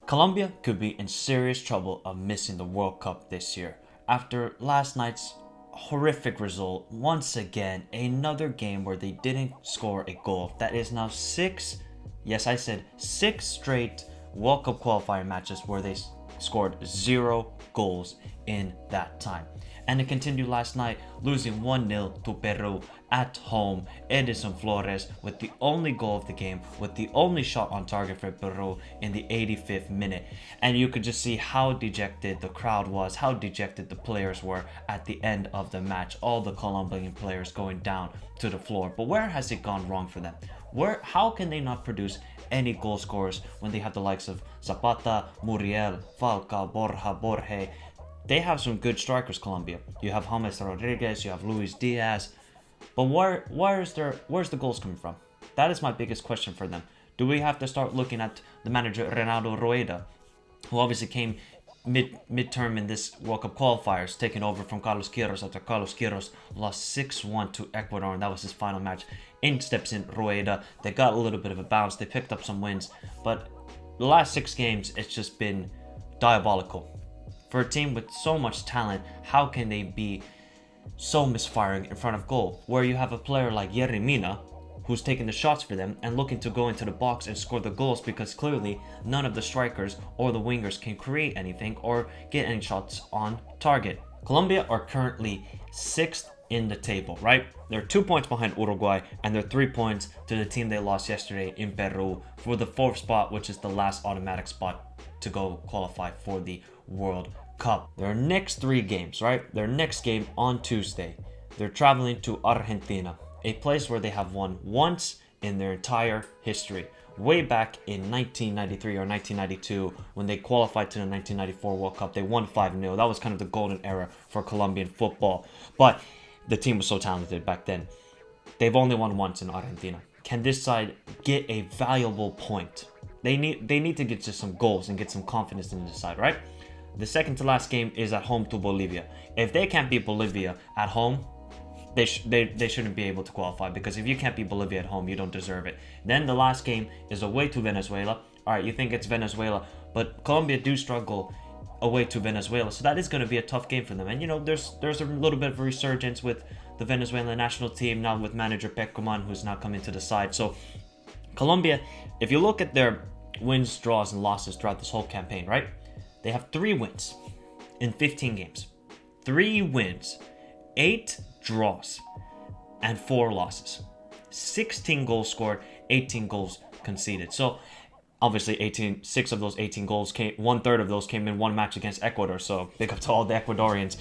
Colombia could be in serious trouble of missing the World Cup this year. After last night's horrific result, once again, another game where they didn't score a goal. That is now yes, I said six straight World Cup qualifier matches where they scored 0 goals in that time. And it continued last night, losing 1-0 to Peru at home. Edison Flores with the only goal of the game, with the only shot on target for Peru in the 85th minute. And you could just see how dejected the crowd was, how dejected the players were at the end of the match. All the Colombian players going down to the floor. But where has it gone wrong for them? How can they not produce any goal scorers when they have the likes of Zapata, Muriel, Falcao, Borja, They have some good strikers, Colombia. You have James Rodriguez, you have Luis Diaz. But where's the goals coming from? That is my biggest question for them. Do we have to start looking at the manager Renato Rueda, who obviously came midterm in this World Cup qualifiers, taking over from Carlos Queiroz after Carlos Queiroz lost 6-1 to Ecuador, and that was his final match. In steps in Rueda. They got a little bit of a bounce. They picked up some wins, but the last 6 games, it's just been diabolical. For a team with so much talent, how can they be so misfiring in front of goal? Where you have a player like Yerry Mina, who's taking the shots for them and looking to go into the box and score the goals, because clearly none of the strikers or the wingers can create anything or get any shots on target. Colombia are currently 6th in the table, right? They're 2 points behind Uruguay, and they're 3 points to the team they lost yesterday in Peru for the 4th spot, which is the last automatic spot to go qualify for the World Cup. Their next 3 games, right? Their next game on Tuesday, they're traveling to Argentina, a place where they have won once in their entire history. Way back in 1993 or 1992, when they qualified to the 1994 World Cup, they won 5-0. That was kind of the golden era for Colombian football. But the team was so talented back then. They've only won once in Argentina. Can this side get a valuable point? They need to get just some goals and get some confidence in this side, right? The second to last game is at home to Bolivia. If they can't beat Bolivia at home, they shouldn't be able to qualify, because if you can't beat Bolivia at home, you don't deserve it. Then the last game is away to Venezuela. All right, you think it's Venezuela, but Colombia do struggle away to Venezuela, so that is going to be a tough game for them. And there's a little bit of a resurgence with the Venezuelan national team now, with manager Peckerman, who's now coming to the side. So Colombia, if you look at their wins, draws, and losses throughout this whole campaign, right? They have 3 wins in 15 games. 3 wins, 8 draws, and 4 losses. 16 goals scored, 18 goals conceded. So obviously 6 of those 18 goals came, 1/3 of those came in one match against Ecuador. So big up to all the Ecuadorians.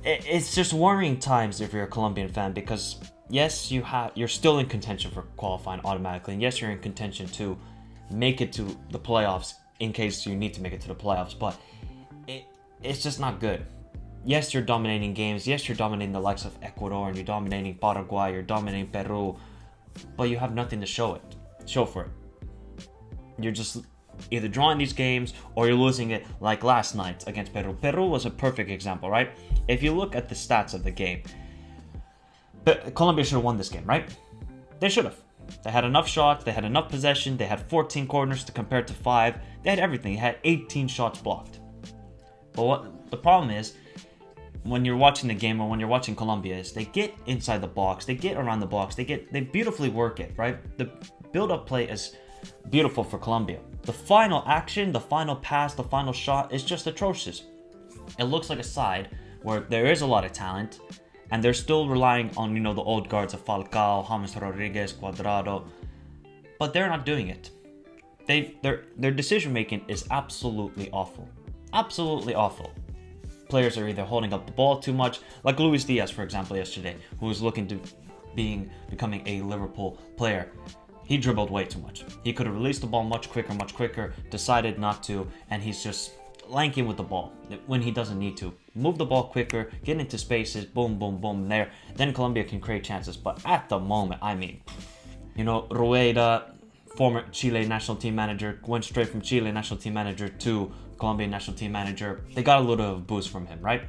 It's just worrying times if you're a Colombian fan, because yes, you're still in contention for qualifying automatically, and yes, you're in contention to make it to the playoffs in case you need to make it to the playoffs, but it's just not good. Yes, you're dominating games. Yes, you're dominating the likes of Ecuador, and you're dominating Paraguay, you're dominating Peru, but you have nothing to show for it. You're just either drawing these games or you're losing it, like last night against Peru. Peru was a perfect example, right? If you look at the stats of the game, Colombia should have won this game, right? They should have. They had enough shots, they had enough possession, they had 14 corners to compare to 5. They had everything. They had 18 shots blocked. But what the problem is, when you're watching the game or when you're watching Colombia, is they get inside the box, they get around the box, they beautifully work it, right? The build-up play is beautiful for Colombia. The final action, the final pass, the final shot is just atrocious. It looks like a side where there is a lot of talent, and they're still relying on, the old guards of Falcao, James Rodriguez, Cuadrado, but they're not doing it. Their decision making is absolutely awful. Absolutely awful. Players are either holding up the ball too much, like Luis Diaz, for example, yesterday, who was looking to becoming a Liverpool player. He dribbled way too much. He could have released the ball much quicker, decided not to, and he's just lanking with the ball when he doesn't need to. Move the ball quicker, get into spaces, boom, boom, boom, there. Then Colombia can create chances. But at the moment, Rueda, former Chile national team manager, went straight from Chile national team manager to Colombian national team manager. They got a little boost from him, right?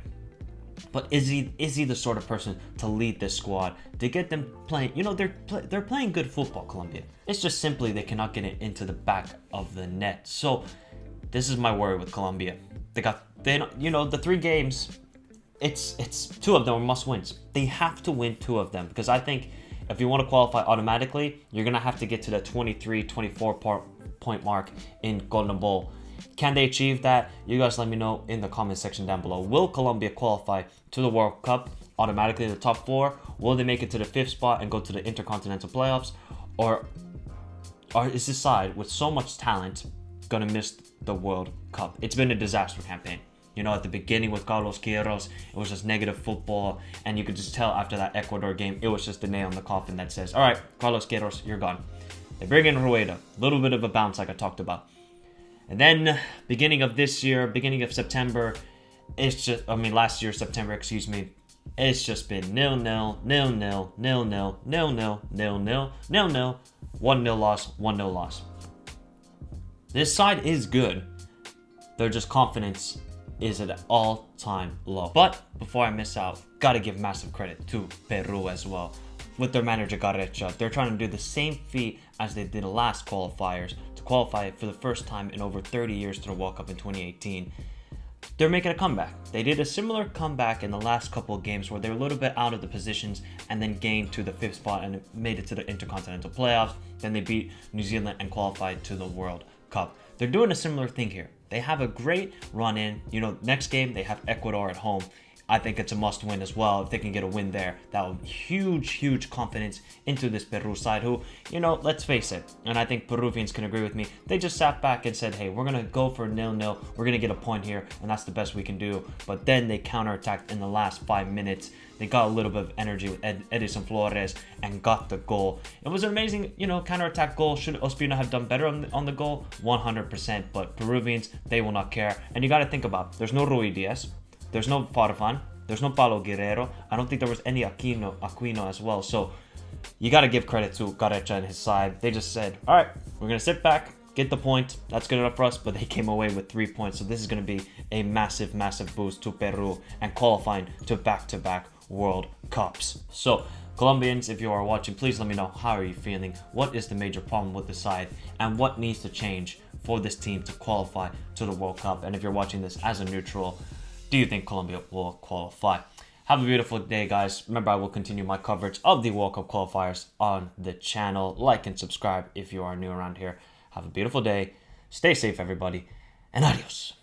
But is he the sort of person to lead this squad, to get them playing? They're playing good football, Colombia. It's just simply they cannot get it into the back of the net. So this is my worry with Colombia. The 3 games, it's 2 of them are must wins. They have to win 2 of them, because I think if you want to qualify automatically, you're going to have to get to the 23, 24 point mark in Golden Bowl. Can they achieve that? You guys let me know in the comment section down below. Will Colombia qualify to the World Cup automatically in the top 4? Will they make it to the 5th spot and go to the Intercontinental Playoffs? Or is this side with so much talent gonna miss the World Cup? It's been a disaster campaign. You know, at the beginning with Carlos Queiroz, it was just negative football, and you could just tell after that Ecuador game, it was just the nail in the coffin that says, all right, Carlos Queiroz, you're gone. They bring in Rueda, a little bit of a bounce like I talked about. And then beginning of this year, beginning of September, last year, September, excuse me, it's just been 0-0, 0-0, 0-0, 0-0, 0-0, 0-0, 1-0 loss, 1-0 loss. This side is good. Their just confidence is at an all-time low. But before I miss out, gotta give massive credit to Peru as well. With their manager Garecha, they're trying to do the same feat as they did the last qualifiers to qualify for the first time in over 30 years to the World Cup in 2018. They're making a comeback. They did a similar comeback in the last couple of games where they were a little bit out of the positions and then gained to the 5th spot and made it to the Intercontinental Playoffs. Then they beat New Zealand and qualified to the World Cup. They're doing a similar thing here. They have a great run in. Next game they have Ecuador at home. I think it's a must win as well. If they can get a win there, that will be huge confidence into this Peru side who, let's face it, and I think Peruvians can agree with me, they just sat back and said, hey, we're going to go for 0-0. We're going to get a point here, and that's the best we can do. But then they counterattacked in the last 5 minutes. They got a little bit of energy with Edison Flores and got the goal. It was an amazing, counterattack goal. Should Ospina have done better on the goal? 100%. But Peruvians, they will not care. And you got to think about, there's no Rui Diaz. There's no Farfan. There's no Paulo Guerrero. I don't think there was any Aquino as well. So you got to give credit to Garecha and his side. They just said, all right, we're going to sit back, get the point. That's good enough for us. But they came away with 3 points. So this is going to be a massive boost to Peru and qualifying to back-to-back World Cups. So Colombians, if you are watching, please let me know, how are you feeling? What is the major problem with the side? And what needs to change for this team to qualify to the World Cup? And if you're watching this as a neutral, do you think Colombia will qualify? Have a beautiful day, guys. Remember, I will continue my coverage of the World Cup qualifiers on the channel. Like and subscribe if you are new around here. Have a beautiful day. Stay safe, everybody. And adios.